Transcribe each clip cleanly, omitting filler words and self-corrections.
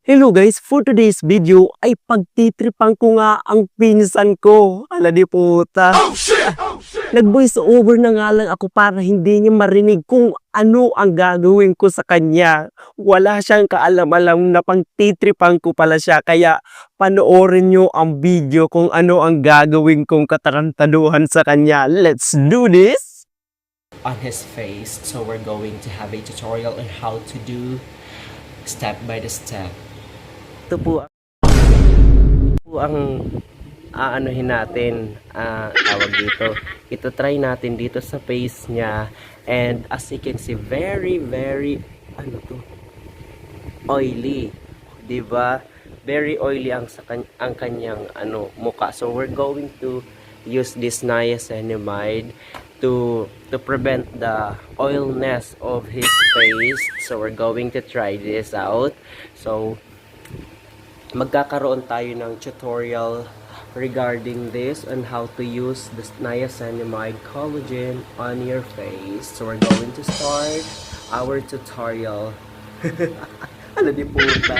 Hello guys, for today's video ay pagtitripan ko nga ang pinsan ko. Ala di puta. Nag-voice over na nga lang ako para hindi niya marinig kung ano ang gagawin ko sa kanya. Wala siyang kaalam-alam na pagtitripan ko pala siya. Kaya panoorin nyo ang video kung ano ang gagawin kong katarantaduhan sa kanya. Let's do this! On his face, so we're going to have a tutorial on how to do step by the step. Ito po ang aanuhin natin, tawag dito. Ito try natin dito sa face niya, and as you can see, very oily, 'di ba? Very oily ang kanyang mukha. So we're going to use this niacinamide to prevent the oilness of his face. So we're going to try this out. So magkakaroon tayo ng tutorial regarding this on how to use the niacinamide collagen on your face. So we're going to start our tutorial. Ano di puta?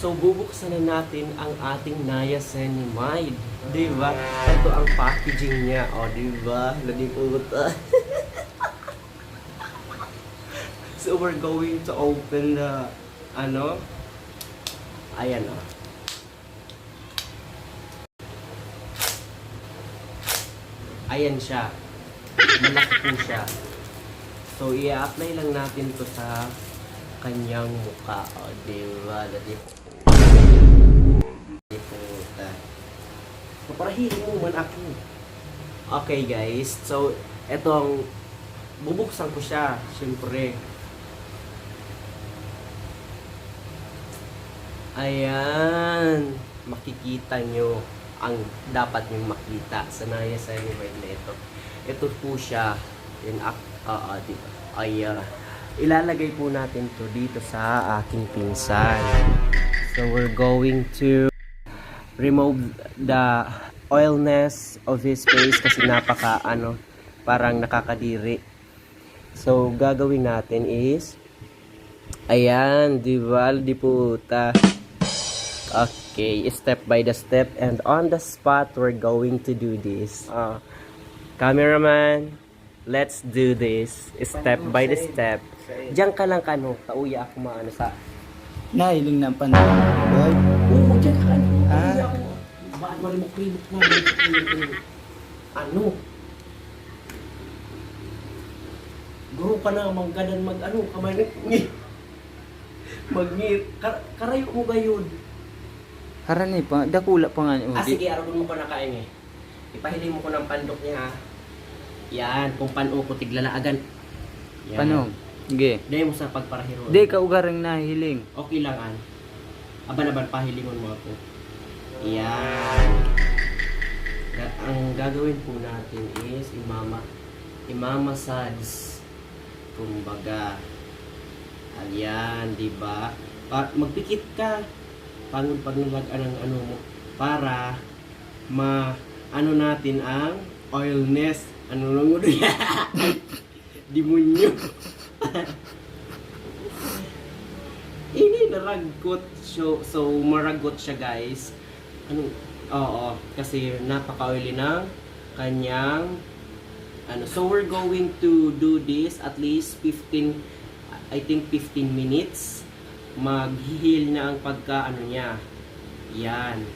So bubuksan na natin ang ating niacinamide, 'di ba? Ito ang packaging niya, oh, 'di ba? Ano di puta? So we're going to open the ayan o. Ayan siya. Malaki po siya. So i-apply lang natin to sa kanyang mukha. O, diba? So para hiling mo man ako. Okay guys. So ito ang bubuksan ko siya. Siyempre. Ayan, makikita nyo ang dapat nyong makita sa niacinamide na ito. Ito po siya, diba? Ilalagay po natin to dito sa aking pinsan. So we're going to remove the oilness of his face kasi parang nakakadiri. So gagawin natin is, ayan, diba? Di puta. Okay, step by the step, and on the spot we're going to do this. Cameraman, let's do this step by the step. Diyan ka lang kauya ako maano sa nahiling ng panahon. Oo, diyan ka kauya ako. Bakit malimok-limok mo? Guro ka na, mangganan kamay magngit. Karayo mo gayud. Harani pa, dakula pa nga. Sige, aron mo ko na kain Ipahiling mo ko ng pandok niya ha. Yan, kung pano ko tiglalaagan. Yan. Paano? Sige. Dahil mo sa pagparahiro. Di ka ugarang nahiling. Okay lang an. Aban pahilingon mo ako. Yan. Ang gagawin po natin is imamassage. Kumbaga. Ayan, di ba? Magpikit ka. Pag nilagyan ng mo para natin ang oilness. Lang mo doon? Demonyo. Ini naragot. So maragot siya guys. Oo, kasi napaka-oily ng kanyang so we're going to do this at least 15 minutes. Mag-heal na ang niya. Yan.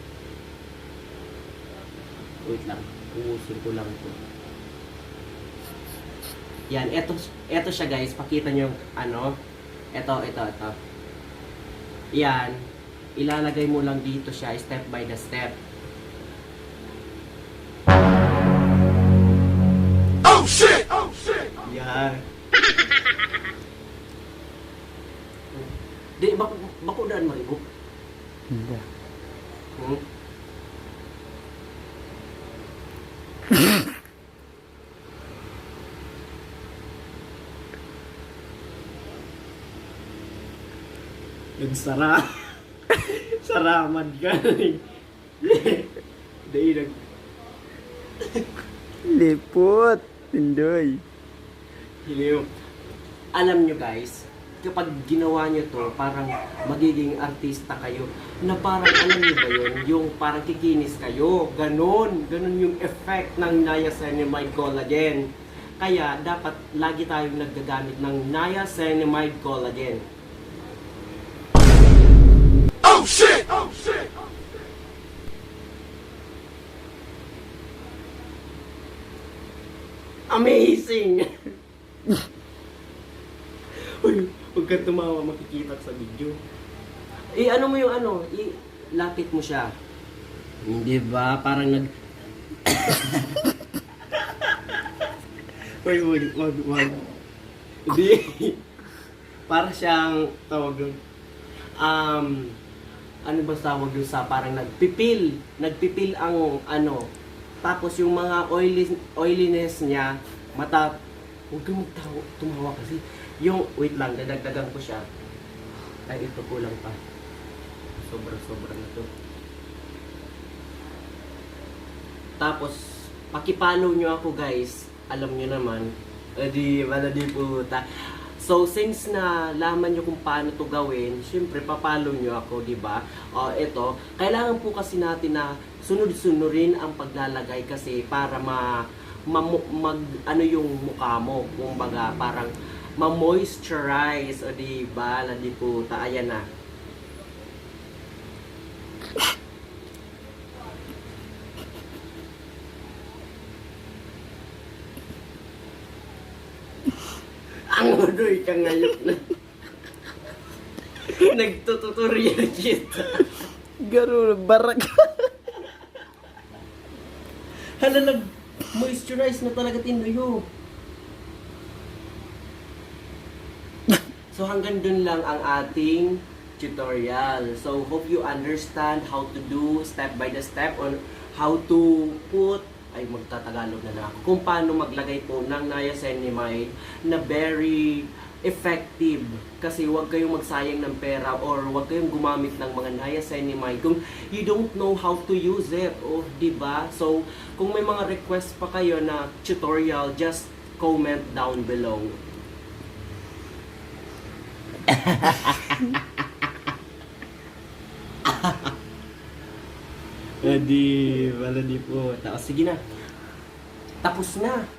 Wait lang. Uusin ko lang ito. Yan. Ito siya guys. Pakita nyo yung Ito. Yan. Ilalagay mo lang dito siya step by the step. Oh shit! Yan. Di, bako daan maribok? Hindi. Nagsara. Saraman ka. Dahil Lipot. Tindoy. Hiliw. Alam nyo guys, kapag ginawa nyo to, parang magiging artista kayo. Na parang, alam nyo ba yun? Yung parang kikinis kayo. Ganon. Ganon yung effect ng niacinamide collagen. Kaya, dapat lagi tayong naggagamit ng niacinamide collagen. Oh shit! Oh shit! Amazing! Uy, huwag kang tumawa, makikita sa video. Ano mo yung ano, lapit mo siya. Hindi ba? Parang nag... Uy, wag. Hindi. Para siyang, tawag doon, ano ba tawag doon sa parang nagpipil ang ano, tapos yung mga oiliness niya, huwag kang tumawa kasi, yung, wait lang, dadagdagan ko siya. Ay, ito kulang pa. Sobra na to. Tapos, pakipollow nyo ako guys. Alam nyo naman. Di puta. So, since na laman nyo kung paano to gawin, syempre, papalo nyo ako, di ba? Ito, kailangan po kasi natin na sunod-sunurin ang paglalagay kasi para ano yung mukha mo. Kumbaga, parang ma-moisturize, o di ba? Di puta, ayan na. Ang udoy ka ngayon na. Nagtututorial kita. Garo, barak. Hala, nag-moisturize na talaga tinuyo. So hanggang dun lang ang ating tutorial. So hope you understand how to do step by the step on how to put, ay magtatagalog na ako, kung paano maglagay po ng niacinamide na very effective. Kasi huwag kayong magsayang ng pera or huwag kayong gumamit ng mga niacinamide kung you don't know how to use it. O, diba? So, kung may mga request pa kayo na tutorial, just comment down below. Wala di po. Sige na. Tapos na.